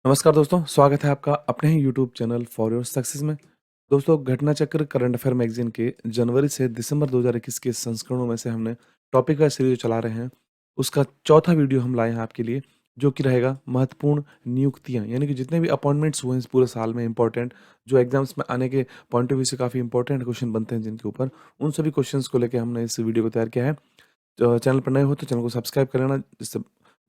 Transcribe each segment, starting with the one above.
नमस्कार दोस्तों, स्वागत है आपका अपने ही YouTube channel for your success में। दोस्तों, घटना चक्र करंट अफेयर मैगज़ीन के जनवरी से दिसंबर 2021 के संस्करणों में से हमने टॉपिक वाइज़ सीरीज़ चला रहे हैं। उसका चौथा वीडियो हम लाए हैं आपके लिए, जो कि रहेगा महत्वपूर्ण नियुक्तियाँ, यानी कि जितने भी अपॉइंटमेंट्स हुए हैं इस पूरे साल में इम्पोर्टेंट, जो एग्ज़ाम्स में आने के पॉइंट ऑफ व्यू से काफ़ी इम्पोर्टेंट क्वेश्चन बनते हैं जिनके ऊपर, उन सभी क्वेश्चंस को लेके हमने इस वीडियो को तैयार किया है। चैनल पर नए हो तो चैनल को सब्सक्राइब कर लेना, जिससे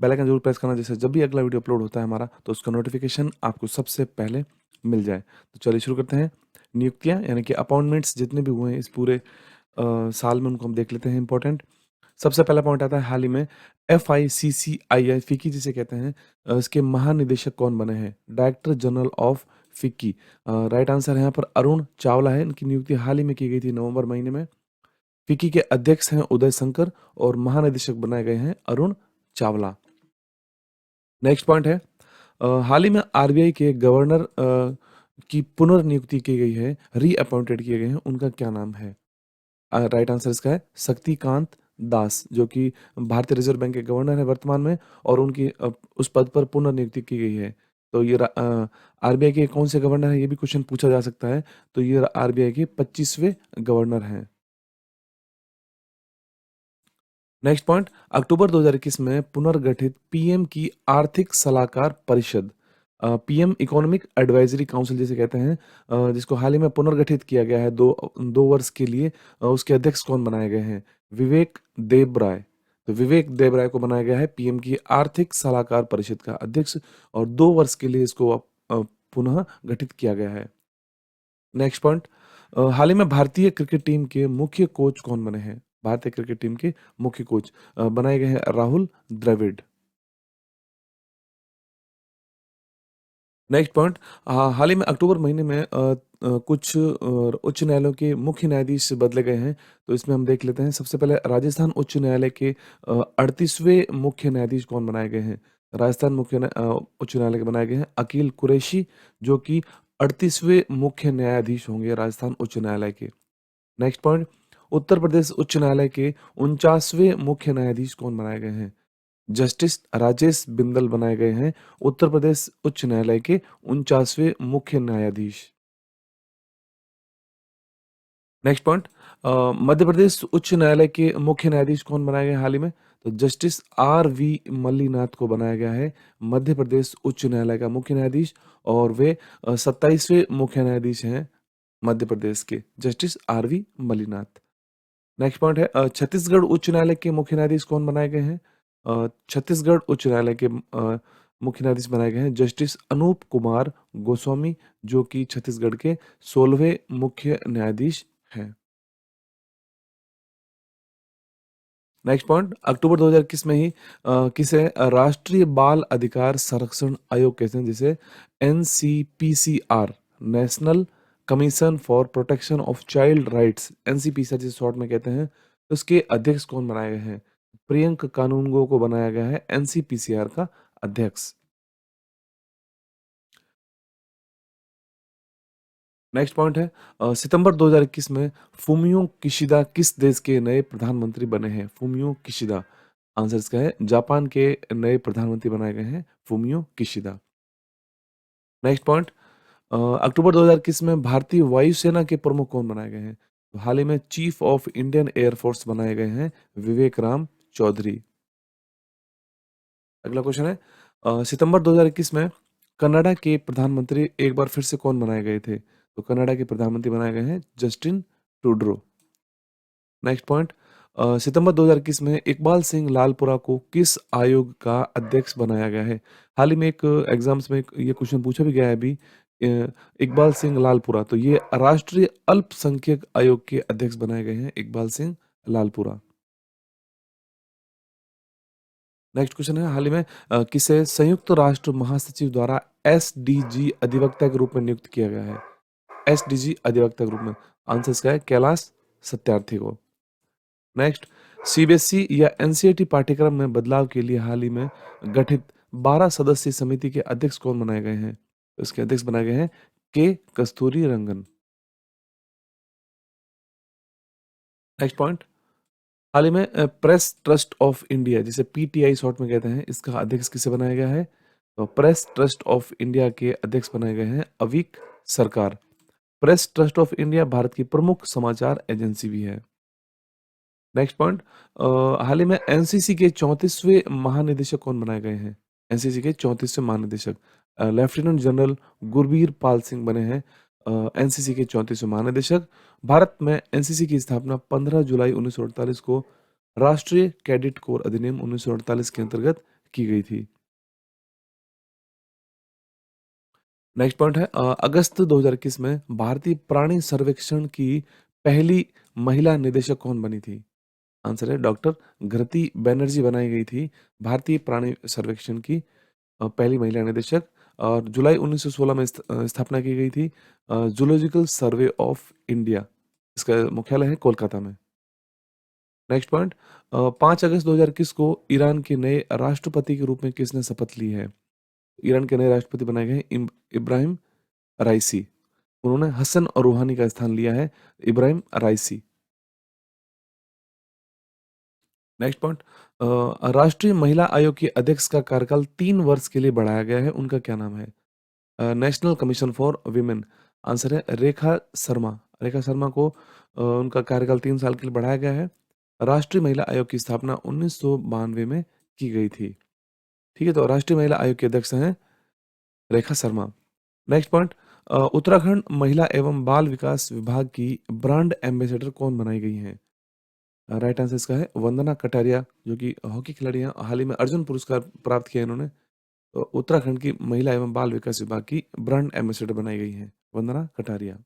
बेल आइकन ज़रूर प्रेस करना, जिससे जब भी अगला वीडियो अपलोड होता है हमारा तो उसका नोटिफिकेशन आपको सबसे पहले मिल जाए। तो चलिए शुरू करते हैं। नियुक्तियाँ यानी कि अपॉइंटमेंट्स जितने भी हुए हैं इस पूरे साल में, उनको हम देख लेते हैं इंपॉर्टेंट। सबसे पहला पॉइंट आता है हाल ही में FICCI फिक्की जिसे कहते हैं, इसके महानिदेशक कौन बने हैं? Director general of FICCI. Right answer है यहाँ पर अरुण चावला है। इनकी नियुक्ति हाल ही में की गई थी नवंबर महीने में। फिक्की के अध्यक्ष हैं उदय शंकर और महानिदेशक बनाए गए हैं अरुण चावला। नेक्स्ट पॉइंट है, हाल ही में आरबीआई के गवर्नर की पुनर्नियुक्ति की गई है, रीअपॉइंटेड किए गए हैं, उनका क्या नाम है? राइट आंसर इसका है शक्तिकांत दास, जो कि भारतीय रिजर्व बैंक के गवर्नर है वर्तमान में, और उनकी उस पद पर पुनर्नियुक्ति की गई है। तो ये आरबीआई के कौन से गवर्नर हैं, ये भी क्वेश्चन पूछा जा सकता है। तो ये आरबीआई के 25वें गवर्नर हैं। नेक्स्ट पॉइंट, अक्टूबर 2021 में पुनर्गठित पीएम की आर्थिक सलाहकार परिषद, पीएम इकोनॉमिक एडवाइजरी काउंसिल जिसे कहते हैं, जिसको हाल ही में पुनर्गठित किया गया है 2 वर्ष के लिए। उसके अध्यक्ष कौन बनाए गए हैं? विवेक देबराय। तो विवेक देबराय को बनाया गया है पीएम की आर्थिक सलाहकार परिषद का अध्यक्ष, और 2 वर्ष के लिए इसको पुनः गठित किया गया है। नेक्स्ट पॉइंट, हाल ही में भारतीय क्रिकेट टीम के मुख्य कोच कौन बने हैं? भारतीय क्रिकेट टीम के मुख्य कोच बनाए गए हैं राहुल द्रविड़। नेक्स्ट पॉइंट, हाल ही में अक्टूबर महीने में कुछ उच्च न्यायालयों के मुख्य न्यायाधीश बदले गए हैं। तो इसमें हम देख लेते हैं। सबसे पहले राजस्थान उच्च न्यायालय के 38वें मुख्य न्यायाधीश कौन बनाए गए हैं? राजस्थान उच्च न्यायालय के बनाए गए हैं अकील कुरैशी, जो कि 38वें मुख्य न्यायाधीश होंगे राजस्थान उच्च न्यायालय के। नेक्स्ट पॉइंट, उत्तर प्रदेश उच्च न्यायालय के 49वें मुख्य न्यायाधीश कौन बनाए गए हैं? जस्टिस राजेश बिंदल बनाए गए हैं उत्तर प्रदेश उच्च न्यायालय के 49वें मुख्य न्यायाधीश। नेक्स्ट पॉइंट, मध्य प्रदेश उच्च न्यायालय के मुख्य न्यायाधीश कौन बनाए गए हैं हाल ही में? तो जस्टिस RV मल्लीनाथ को बनाया गया है मध्य प्रदेश उच्च न्यायालय का मुख्य न्यायाधीश, और वे 27वें मुख्य न्यायाधीश हैं मध्य प्रदेश के, justice RV Mallinath. Next point है, छत्तीसगढ़ उच्च न्यायालय के मुख्य न्यायाधीश कौन बनाए गए हैं? छत्तीसगढ़ उच्च न्यायालय के मुख्य न्यायाधीश बनाए गए हैं जस्टिस अनूप कुमार गोस्वामी, जो कि छत्तीसगढ़ के 16वें मुख्य न्यायाधीश हैं। नेक्स्ट पॉइंट, अक्टूबर 2021 में ही किसे राष्ट्रीय बाल अधिकार संरक्षण आयोग कहते हैं, जिसे NCPCR, national commission for protection of child rights, NCPCR जिसे शॉर्ट में कहते हैं, उसके अध्यक्ष कौन बनाए गए हैं? प्रियंक कानूनगो को बनाया गया है NCPCR का अध्यक्ष। नेक्स्ट पॉइंट है, सितंबर 2021 में फूमियो किशिदा किस देश के नए प्रधानमंत्री बने हैं? फूमियो किशिदा, आंसर इसका है जापान के नए प्रधानमंत्री बनाए गए हैं फूमियो किशिदा। नेक्स्ट पॉइंट, अक्टूबर 2021 में भारतीय वायुसेना के प्रमुख कौन बनाए गए हैं? तो हाल ही में चीफ ऑफ इंडियन एयरफोर्स बनाए गए हैं विवेक राम चौधरी। अगला क्वेश्चन है, सितंबर 2021 में कनाडा के प्रधानमंत्री एक बार फिर से कौन बनाए गए थे? तो कनाडा के प्रधानमंत्री बनाए गए हैं जस्टिन ट्रूडो। नेक्स्ट पॉइंट, सितंबर 2021 में इकबाल सिंह लालपुरा को किस आयोग का अध्यक्ष बनाया गया है? हाल ही में एक एग्जाम्स में ये क्वेश्चन पूछा भी गया है अभी। इकबाल सिंह लालपुरा, तो ये राष्ट्रीय अल्पसंख्यक आयोग के अध्यक्ष बनाए गए हैं इकबाल सिंह लालपुरा। नेक्स्ट क्वेश्चन है, हाल ही में किसे संयुक्त राष्ट्र महासचिव द्वारा SDG अधिवक्ता के रूप में नियुक्त किया गया है? SDG अधिवक्ता के रूप में, आंसर इसका है कैलाश सत्यार्थी को। नेक्स्ट, CBSE या NCERT पाठ्यक्रम में बदलाव के लिए हाल ही में गठित 12 सदस्यीय समिति के अध्यक्ष कौन बनाए गए हैं? इसके अध्यक्ष बनाए गए हैं के कस्तूरी रंगन। नेक्स्ट पॉइंट, हाल ही में प्रेस ट्रस्ट ऑफ इंडिया जिसे PTI शॉर्ट में कहते हैं, इसका अध्यक्ष किसे बनाया गया है? तो प्रेस ट्रस्ट ऑफ इंडिया के अध्यक्ष बनाए गए हैं अवीक सरकार। Press trust of India Bharat की प्रमुख समाचार एजेंसी भी है। नेक्स्ट पॉइंट, हाल ही में एनसीसी के 34वें महानिदेशक कौन बनाए गए हैं? एनसीसी के 34वें महानिदेशक लेफ्टिनेंट जनरल गुरबीर पाल सिंह बने हैं एनसीसी के 34वें महानिदेशक। भारत में एनसीसी की स्थापना 15 जुलाई 1948 को राष्ट्रीय कैडेट कोर अधिनियम 1948 के अंतर्गत की गई थी। नेक्स्ट पॉइंट है अगस्त 2021 में भारतीय प्राणी सर्वेक्षण की पहली महिला निदेशक कौन बनी थी? आंसर है डॉक्टर घृति बैनर्जी बनाई गई थी भारतीय प्राणी सर्वेक्षण की पहली महिला निदेशक। और जुलाई 1916 में स्थापना की गई थी जूलॉजिकल सर्वे ऑफ इंडिया। इसका मुख्यालय है कोलकाता में। नेक्स्ट पॉइंट, 5 अगस्त 2021 को ईरान के नए राष्ट्रपति के रूप में किसने शपथ ली है? ईरान के नए राष्ट्रपति बनाए गए हैं इब्राहिम राइसी। उन्होंने हसन और रूहानी का स्थान लिया है। इब्राहिम राइसी। नेक्स्ट पॉइंट, राष्ट्रीय महिला आयोग के अध्यक्ष का कार्यकाल 3 वर्ष के लिए बढ़ाया गया है। उनका क्या नाम है? National commission for women. Answer है रेखा शर्मा। रेखा शर्मा को उनका कार्यकाल 3 साल के लिए बढ़ाया गया है। राष्ट्रीय महिला आयोग की स्थापना 1992 में की गई थी। ठीक है, तो राष्ट्रीय महिला आयोग के अध्यक्ष हैं रेखा शर्मा। नेक्स्ट पॉइंट, उत्तराखंड महिला एवं बाल विकास विभाग की ब्रांड एम्बेसडर कौन बनाई गई हैं? राइट आंसर इसका है वंदना कटारिया, जो कि हॉकी खिलाड़ी हैं। हाल ही में अर्जुन पुरस्कार प्राप्त किया इन्होंने। तो उत्तराखंड की महिला एवं बाल विकास विभाग की ब्रांड एम्बेसडर बनाई गई हैं वंदना कटारिया।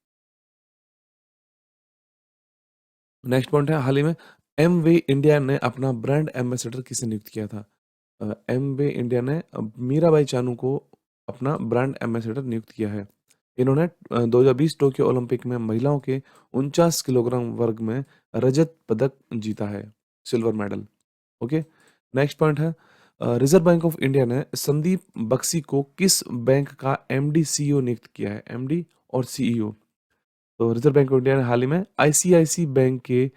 नेक्स्ट पॉइंट है हाल ही में एम वे इंडिया ने अपना ब्रांड एम्बेसडर किसे नियुक्त किया था? एम वे इंडिया ने मीराबाई चानू को अपना ब्रांड एम्बेसडर नियुक्त किया है। इन्होंने 2020 टोक्यो ओलंपिक में महिलाओं के 49 किलोग्राम वर्ग में रजत पदक जीता है, silver medal. Okay. Next point है रिजर्व बैंक ऑफ इंडिया ने संदीप बख्शी को किस बैंक का एमडी सीईओ नियुक्त किया है? एमडी और सीईओ। तो रिजर्व बैंक ऑफ इंडिया ने हाल ही में आईसीआईसी बैंक के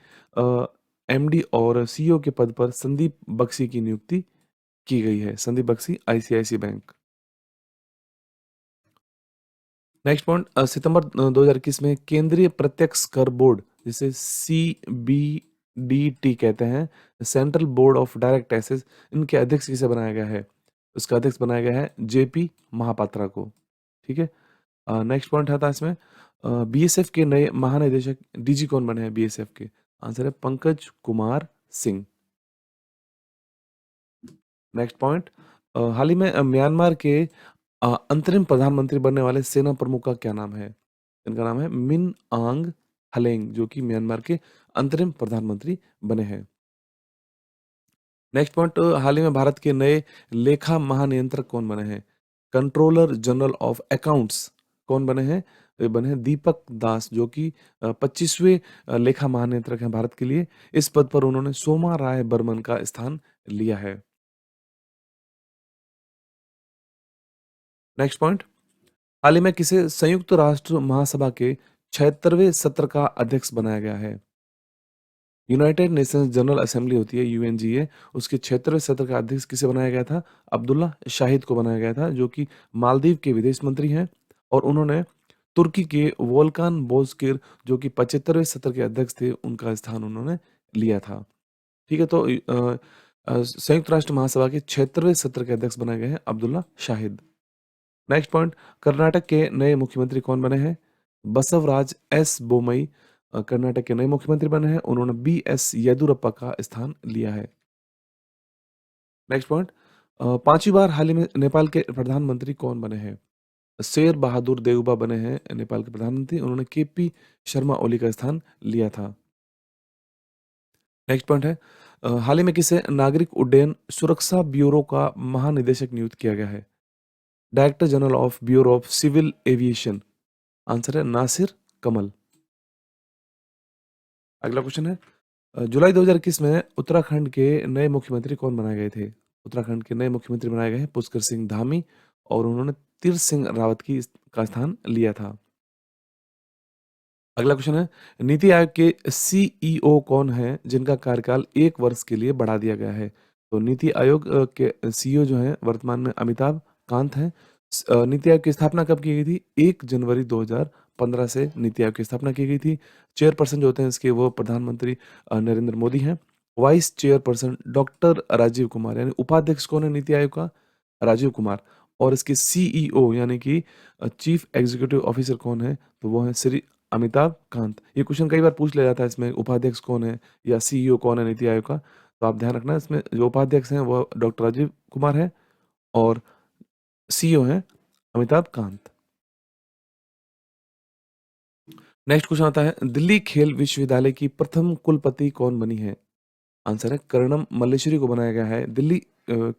एमडी और सीईओ के पद पर संदीप बख्शी की नियुक्ति की गई है। Sandeep Bakhshi ICIC bank. Next point, सितंबर 2021 में केंद्रीय प्रत्यक्ष कर बोर्ड, जिसे सीबीडीटी कहते हैं, central board of direct taxes, इनके अध्यक्ष किसे बनाया गया है? उसका अध्यक्ष बनाया गया है जेपी महापात्रा को। ठीक है। नेक्स्ट पॉइंट आता है इसमें बीएसएफ के नए महानिदेशक डीजी कौन बने हैं बीएसएफ के? आंसर है पंकज कुमार सिंह। नेक्स्ट पॉइंट, हाल ही में म्यांमार के अंतरिम प्रधानमंत्री बनने वाले सेना प्रमुख का क्या नाम है? इनका नाम है मिन आंग हलेंग, जो कि म्यांमार के अंतरिम प्रधानमंत्री बने हैं। नेक्स्ट पॉइंट, हाल ही में भारत के नए लेखा महानियंत्रक कौन बने हैं? कंट्रोलर जनरल ऑफ अकाउंट्स कौन बने हैं? ये बने हैं दीपक दास, जो कि 25वें लेखा महानियंत्रक हैं भारत के लिए। इस पद पर उन्होंने सोमा राय बर्मन का स्थान लिया है। नेक्स्ट पॉइंट, हाल ही में किसे संयुक्त राष्ट्र महासभा के 76वें सत्र का अध्यक्ष बनाया गया है? यूनाइटेड नेशंस जनरल असेंबली होती है यूएनजीए, उसके 76वें सत्र का अध्यक्ष किसे बनाया गया था? अब्दुल्ला शाहिद को बनाया गया था, जो कि मालदीव के विदेश मंत्री हैं। और उन्होंने तुर्की के वोल्कान बोजकिर, जो कि 75वें सत्र के अध्यक्ष थे, उनका स्थान उन्होंने लिया था। ठीक है, तो संयुक्त राष्ट्र महासभा के 76वें सत्र के अध्यक्ष बनाए गए हैं अब्दुल्ला शाहिद। नेक्स्ट पॉइंट, कर्नाटक के नए मुख्यमंत्री कौन बने हैं? बसवराज एस बोमई कर्नाटक के नए मुख्यमंत्री बने हैं। उन्होंने बी एस येदुरप्पा का स्थान लिया है। नेक्स्ट पॉइंट, 5वीं बार हाल ही में नेपाल के प्रधानमंत्री कौन बने हैं? शेर बहादुर देउबा बने हैं नेपाल के प्रधानमंत्री। उन्होंने केपी शर्मा ओली का स्थान लिया था। नेक्स्ट पॉइंट है हाल ही में किसे नागरिक उड्डयन सुरक्षा ब्यूरो का महानिदेशक नियुक्त किया गया है? Director general of bureau of civil aviation. Answer है नासिर कमल। अगला क्वेश्चन है जुलाई 2021 में उत्तराखंड के नए मुख्यमंत्री कौन बनाए गए थे? उत्तराखंड के नए मुख्यमंत्री बनाए गए हैं पुष्कर सिंह धामी, और उन्होंने तीर्थ सिंह रावत का स्थान लिया था। अगला क्वेश्चन है नीति आयोग के सीईओ कौन है जिनका कार्यकाल 1 वर्ष के लिए बढ़ा दिया गया है? तो नीति आयोग के सीईओ जो हैं वर्तमान में अमिताभ कांत हैं। नीति आयोग की स्थापना कब की गई थी? 1 जनवरी 2015 से नीति आयोग की स्थापना की गई थी। चेयरपर्सन जो होते हैं इसके वो प्रधानमंत्री नरेंद्र मोदी हैं। Vice chairperson doctor Rajiv Kumar यानी उपाध्यक्ष कौन है नीति आयोग का? राजीव कुमार। और इसके सीईओ यानी कि चीफ एग्जीक्यूटिव ऑफिसर कौन है? तो वो हैं श्री अमिताभ कांत। ये क्वेश्चन कई बार पूछ लिया जाता है इसमें उपाध्यक्ष कौन है या सीईओ कौन है नीति आयोग का? तो आप ध्यान रखना इसमें जो उपाध्यक्ष हैं वो डॉक्टर राजीव कुमार हैं और सीईओ हैं अमिताभ कांत। नेक्स्ट क्वेश्चन आता है दिल्ली खेल विश्वविद्यालय की प्रथम कुलपति कौन बनी है? आंसर है कर्णम मल्लेश्वरी को बनाया गया है दिल्ली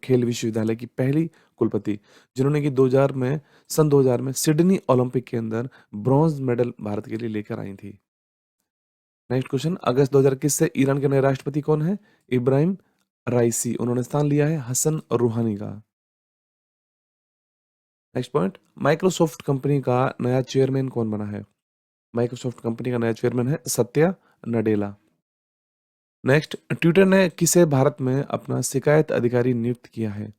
खेल विश्वविद्यालय की पहली कुलपति, जिन्होंने कि 2000 में सन 2000 में सिडनी ओलंपिक के अंदर ब्रॉन्ज मेडल भारत के लिए लेकर आई थी। नेक्स्ट क्वेश्चन अगस्त 2021 से ईरान के नए राष्ट्रपति कौन है? इब्राहिम राइसी। उन्होंने स्थान लिया है हसन रूहानी का। नेक्स्ट पॉइंट माइक्रोसॉफ्ट कंपनी का नया चेयरमैन कौन बना है? माइक्रोसॉफ्ट कंपनी का नया चेयरमैन है सत्या नडेला। नेक्स्ट ट्विटर ने किसे भारत में अपना शिकायत अधिकारी नियुक्त किया है?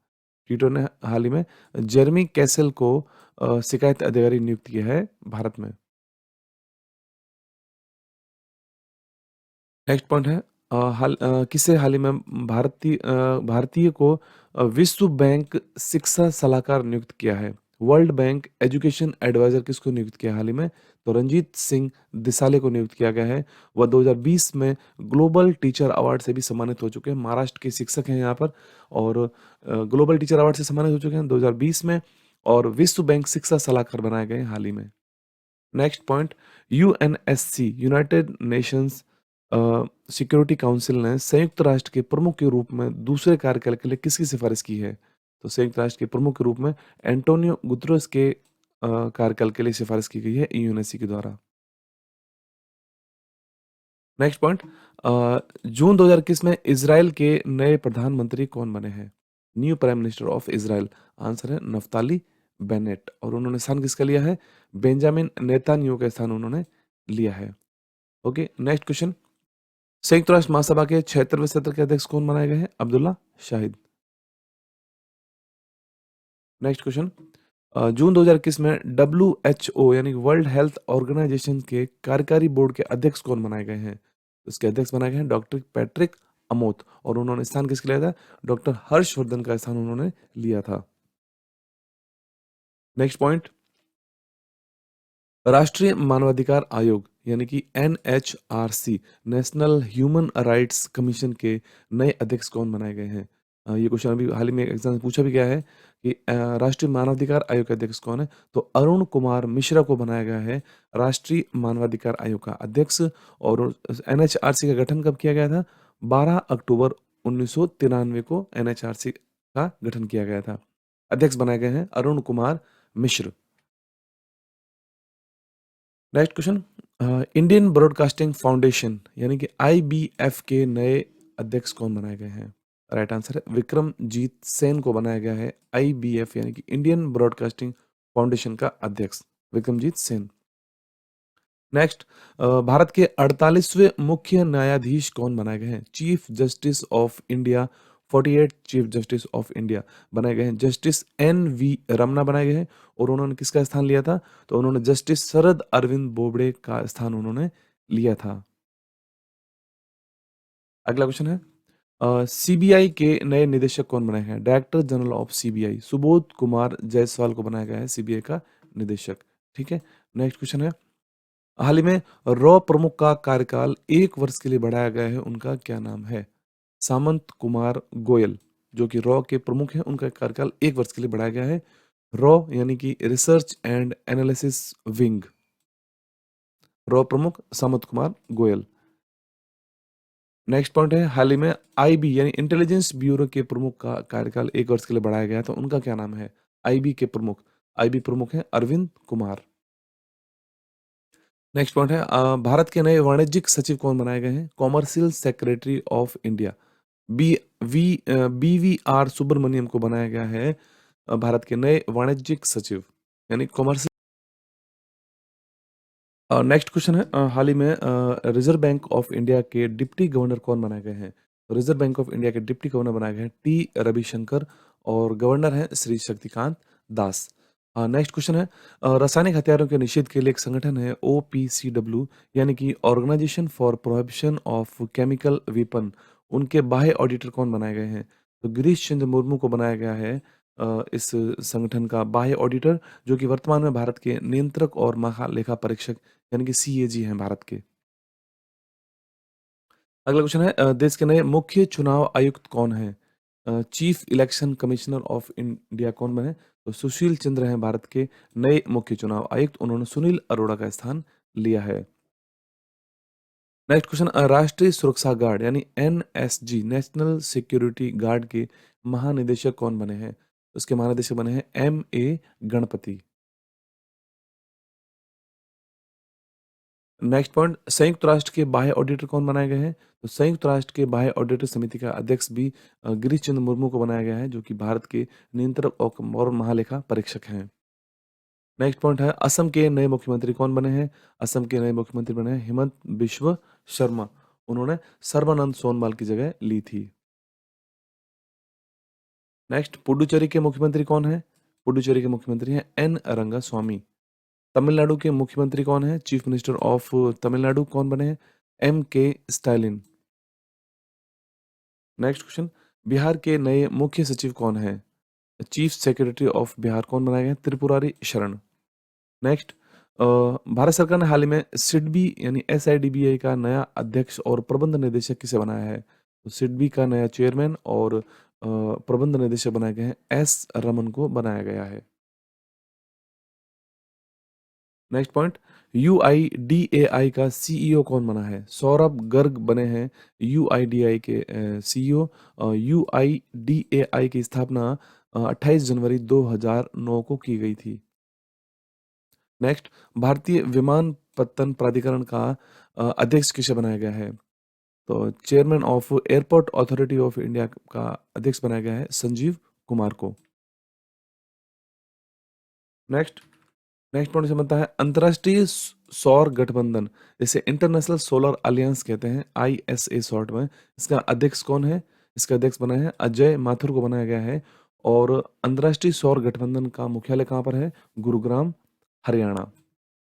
ट्विटर ने हाल ही में जेरमी कैसेल को शिकायत अधिकारी नियुक्त किया है भारत में। नेक्स्ट पॉइंट है किसे हाल ही में भारतीय को विश्व बैंक शिक्षा सलाहकार नियुक्त किया है? वर्ल्ड बैंक एजुकेशन एडवाइजर किसको नियुक्त किया हाल ही में? तो रंजीत सिंह दिसाले को नियुक्त किया गया है। वह 2020 में ग्लोबल टीचर अवार्ड से भी सम्मानित हो चुके हैं। महाराष्ट्र के शिक्षक हैं यहाँ पर और ग्लोबल टीचर अवार्ड से सम्मानित हो चुके हैं 2020 में और विश्व बैंक शिक्षा सलाहकार बनाए गए हैं हाल ही में। Next point UNSC United Nations security council ने संयुक्त राष्ट्र के प्रमुख के रूप में दूसरे कार्यकाल के लिए किसकी सिफारिश की है? तो संयुक्त राष्ट्र के प्रमुख के रूप में एंटोनियो गुतरेस के कार्यकाल के लिए सिफारिश की गई है यूएनएससी के द्वारा। नेक्स्ट पॉइंट जून 2021 में इजराइल के नए प्रधानमंत्री कौन बने हैं? New prime minister of Israel. Answer है नफ्ताली बेनेट और उन्होंने स्थान किसका लिया है? बेंजामिन नेतान्याहू का स्थान उन्होंने लिया है। ओके नेक्स्ट क्वेश्चन संयुक्त राष्ट्र महासभा के 76वें सत्र के अध्यक्ष कौन बनाए गए हैं? अब्दुल्ला शाहिद। नेक्स्ट क्वेश्चन जून 2021 में डब्ल्यूएचओ यानी वर्ल्ड हेल्थ ऑर्गेनाइजेशन के कार्यकारी बोर्ड के अध्यक्ष कौन बनाए गए हैं? उसके अध्यक्ष बनाए गए हैं डॉक्टर पैट्रिक अमोत और उन्होंने स्थान किसके लिया था? डॉक्टर हर्षवर्धन का स्थान उन्होंने लिया था। नेक्स्ट पॉइंट राष्ट्रीय मानवाधिकार आयोग यानी कि NHRC national human rights commission के नए अध्यक्ष कौन बनाए गए हैं? ये क्वेश्चन अभी हाल ही में एग्जाम में पूछा भी गया है कि राष्ट्रीय मानवाधिकार आयोग के अध्यक्ष कौन है? तो अरुण कुमार मिश्रा को बनाया गया है राष्ट्रीय मानवाधिकार आयोग का अध्यक्ष और एनएचआरसी का गठन कब किया गया था? 12 अक्टूबर 1993 को एनएचआरसी का गठन किया गया था। अध्यक्ष बनाए गए हैं Arun Kumar Mishra. Next question Indian broadcasting foundation यानी कि आईबीएफ के नए अध्यक्ष कौन बनाए गए हैं? राइट आंसर है विक्रमजीत सेन को बनाया गया है आईबीएफ यानी कि इंडियन ब्रॉडकास्टिंग फाउंडेशन का अध्यक्ष विक्रमजीत सेन। नेक्स्ट भारत के 48वें मुख्य न्यायाधीश कौन बनाए गए हैं? Chief justice of India 48 chief justice of India बनाए गए हैं जस्टिस एन वी रमना बनाए गए हैं और उन्होंने किसका स्थान लिया था? तो उन्होंने जस्टिस शरद अरविंद बोबड़े का स्थान उन्होंने लिया था। अगला क्वेश्चन है सीबीआई के नए निदेशक कौन बनाए हैं? Director general of CBI Subodh Kumar Jaiswal को बनाया गया है सीबीआई का निदेशक। ठीक है नेक्स्ट क्वेश्चन है हाल ही में रॉ प्रमुख का कार्यकाल 1 वर्ष के लिए बढ़ाया गया है उनका क्या नाम है? सामंत कुमार गोयल जो कि रॉ के प्रमुख हैं उनका कार्यकाल 1 वर्ष के लिए बढ़ाया गया है। रॉ यानी कि research and analysis wing raw प्रमुख सामंत कुमार गोयल। नेक्स्ट पॉइंट है हाल ही में आईबी यानी इंटेलिजेंस ब्यूरो के प्रमुख का कार्यकाल 1 वर्ष के लिए बढ़ाया गया तो उनका क्या नाम है? आईबी के प्रमुख आईबी प्रमुख है अरविंद कुमार। नेक्स्ट पॉइंट है भारत के नए वाणिज्यिक सचिव कौन बनाए गए हैं? Commercial secretary of India BVR Subrahmanyam को बनाया गया है भारत के नए वाणिज्यिक सचिव यानी कॉमर्शियल। नेक्स्ट क्वेश्चन है हाल ही में रिजर्व बैंक ऑफ इंडिया के डिप्टी गवर्नर कौन बनाए गए हैं? रिजर्व बैंक ऑफ इंडिया के डिप्टी गवर्नर बनाए गए हैं टी रविशंकर और गवर्नर हैं श्री शक्तिकांत दास। नेक्स्ट क्वेश्चन है रासायनिक हथियारों के निषेध के लिए एक संगठन है ओपीसीडब्ल्यू यानी कि organisation for prohibition of chemical weapon, उनके बाह्य ऑडिटर कौन बनाए गए हैं? तो गिरीश चंद्र मुर्मू को बनाया गया है इस संगठन का बाह्य ऑडिटर, जो कि वर्तमान में भारत के नियंत्रक और महालेखा परीक्षक यानी कि सीएजी हैं भारत के। अगला क्वेश्चन है देश के नए मुख्य चुनाव आयुक्त कौन हैं? Chief election commissioner of India कौन बने? तो सुशील चंद्र हैं भारत के नए मुख्य चुनाव आयुक्त, उन्होंने सुनील अरोड़ा का स्थान लिया है। नेक्स्ट क्वेश्चन राष्ट्रीय सुरक्षा गार्ड यानी एनएसजी नेशनल सिक्योरिटी गार्ड के महानिदेशक कौन बने हैं? उसके महानिदेशक बने हैं एम.ए. गणपति। नेक्स्ट पॉइंट संयुक्त राष्ट्र के बाह्य ऑडिटर कौन बनाए गए हैं? तो संयुक्त राष्ट्र के बाह्य ऑडिटर समिति का अध्यक्ष भी गिरीश चंद्र मुर्मू को बनाया गया है, जो कि भारत के नियंत्रक और महालेखा परीक्षक हैं। नेक्स्ट पॉइंट है असम के नए मुख्यमंत्री कौन बने हैं? असम के नए मुख्यमंत्री बने हैं हिमंत बिश्व शर्मा, उन्होंने सर्बानंद सोनोवाल की जगह ली थी। नेक्स्ट पुडुचेरी के मुख्यमंत्री कौन है? पुडुचेरी के मुख्यमंत्री हैं एन रंगास्वामी। तमिलनाडु के मुख्यमंत्री कौन है? चीफ मिनिस्टर ऑफ तमिलनाडु कौन बने हैं? एम के स्टालिन। नेक्स्ट क्वेश्चन बिहार के नए मुख्य सचिव कौन है? चीफ सेक्रेटरी ऑफ बिहार कौन बनाए गए हैं? त्रिपुरारी शरण। नेक्स्ट भारत सरकार ने हाल ही में सिडबी यानी एसआईडीबीआई का नया अध्यक्ष और प्रबंध निदेशक किसे बनाया है? तो सिडबी का नया चेयरमैन और प्रबंध निदेशक बनाए गए हैं एस रमन को बनाया गया है। नेक्स्ट पॉइंट यूआईडीएआई का सीईओ कौन बना है? सौरभ गर्ग बने हैं यूआईडीआई के सीईओ। यूआईडीएआई की स्थापना 28 जनवरी 2009 को की गई थी। नेक्स्ट भारतीय विमानपत्तन प्राधिकरण का अध्यक्ष किसे बनाया गया है? तो chairman of airport authority of India का अध्यक्ष बनाया गया है संजीव कुमार को। नेक्स्ट नेक्स्ट पॉइंट से बनता है अंतर्राष्ट्रीय सौर गठबंधन, इसे इंटरनेशनल सोलर अलियंस कहते हैं आईएसए शॉर्ट में। इसका अध्यक्ष कौन है? इसका अध्यक्ष बना है अजय माथुर को बनाया गया है। और अंतर्राष्ट्रीय सौर गठबंधन का मुख्यालय कहाँ पर है? Gurugram, Haryana.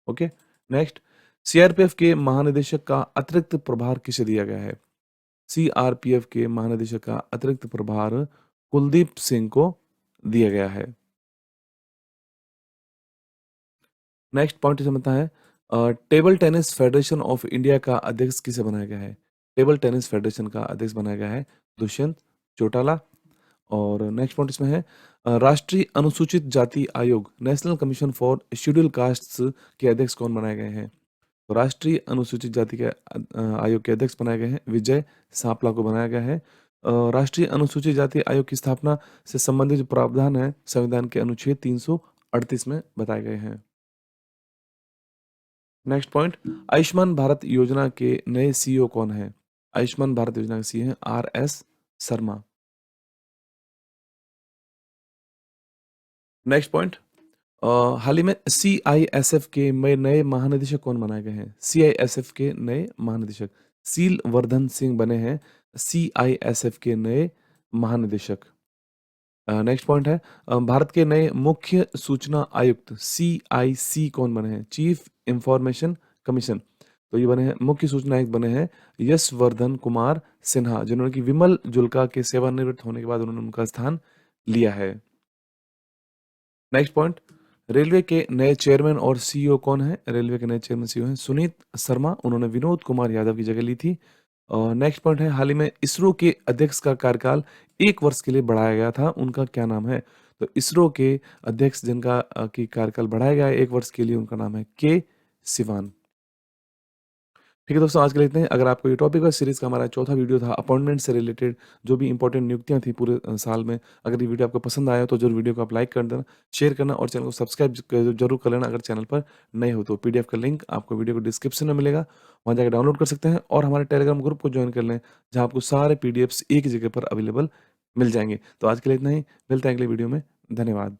Okay. Next CRPF के महानिदेशक का अतिरिक्त प्रभार किसे दिया गया है? सीआरपीएफ के महानिदेशक का अतिरिक्त प्रभार कुलदीप सिंह को दिया गया है। नेक्स्ट पॉइंट समझता है table tennis federation of India का अध्यक्ष किसे बनाया गया है? टेबल टेनिस फेडरेशन का अध्यक्ष बनाया गया है दुष्यंत चौटाला। और नेक्स्ट पॉइंट इसमें है राष्ट्रीय अनुसूचित जाति आयोग national commission for schedule castes के अध्यक्ष कौन बनाए गए हैं? तो राष्ट्रीय अनुसूचित जाति के आयोग के अध्यक्ष बनाए गए हैं विजय सांपला को बनाया गया है। राष्ट्रीय अनुसूचित जाति आयोग की स्थापना से संबंधित जो प्रावधान है संविधान के अनुच्छेद 338 में बताए गए हैं। नेक्स्ट पॉइंट आयुष्मान भारत योजना के नए सीईओ कौन है? आयुष्मान भारत योजना के सीईओ हैं R S Sharma. Next point हाल ही में सीआईएसएफ के नए महानिदेशक कौन बनाए गए हैं? सीआईएसएफ के नए महानिदेशक सील वर्धन सिंह बने हैं सीआईएसएफ के नए महानिदेशक। नेक्स्ट पॉइंट है भारत के नए मुख्य सूचना आयुक्त सीआईसी कौन बने हैं? Chief information commission. तो ये बने हैं मुख्य सूचना आयुक्त बने हैं यशवर्धन कुमार सिन्हा, जिन्होंने कि विमल जुल्का के सेवानिवृत्त होने के बाद उन्होंने उनका स्थान लिया है। नेक्स्ट पॉइंट रेलवे के नए चेयरमैन और सीईओ कौन है? रेलवे के नए चेयरमैन सीईओ हैं सुनीत शर्मा, उन्होंने विनोद कुमार यादव की जगह ली थी। नेक्स्ट पॉइंट है हाल ही में इसरो के अध्यक्ष का कार्यकाल 1 वर्ष के लिए बढ़ाया गया था, उनका क्या नाम है? तो इसरो के अध्यक्ष जिनका की कार्यकाल बढ़ाया गया है 1 वर्ष के लिए, उनका नाम है के सिवान। ठीक है दोस्तों, आज के लिए इतना ही। अगर आपको ये टॉपिक और सीरीज़ का हमारा चौथा वीडियो था अपॉइंटमेंट से रिलेटेड जो भी इंपॉर्टेंट नियुक्तियाँ थी पूरे साल में, अगर ये वीडियो आपको पसंद आया तो ज़रूर वीडियो को आप लाइक कर देना, शेयर करना और चैनल को सब्सक्राइब ज़रूर कर लेना अगर चैनल पर नए हो तो। पीडीएफ का लिंक आपको वीडियो को डिस्क्रिप्शन में मिलेगा, वहाँ जाकर डाउनलोड कर सकते हैं और हमारे टेलीग्राम ग्रुप को ज्वाइन कर लें, जहाँ आपको सारे पीडीएफ्स एक ही जगह पर अवेलेबल मिल जाएँगे। तो आज के लिए इतना ही, मिलते हैं अगले वीडियो में। धन्यवाद।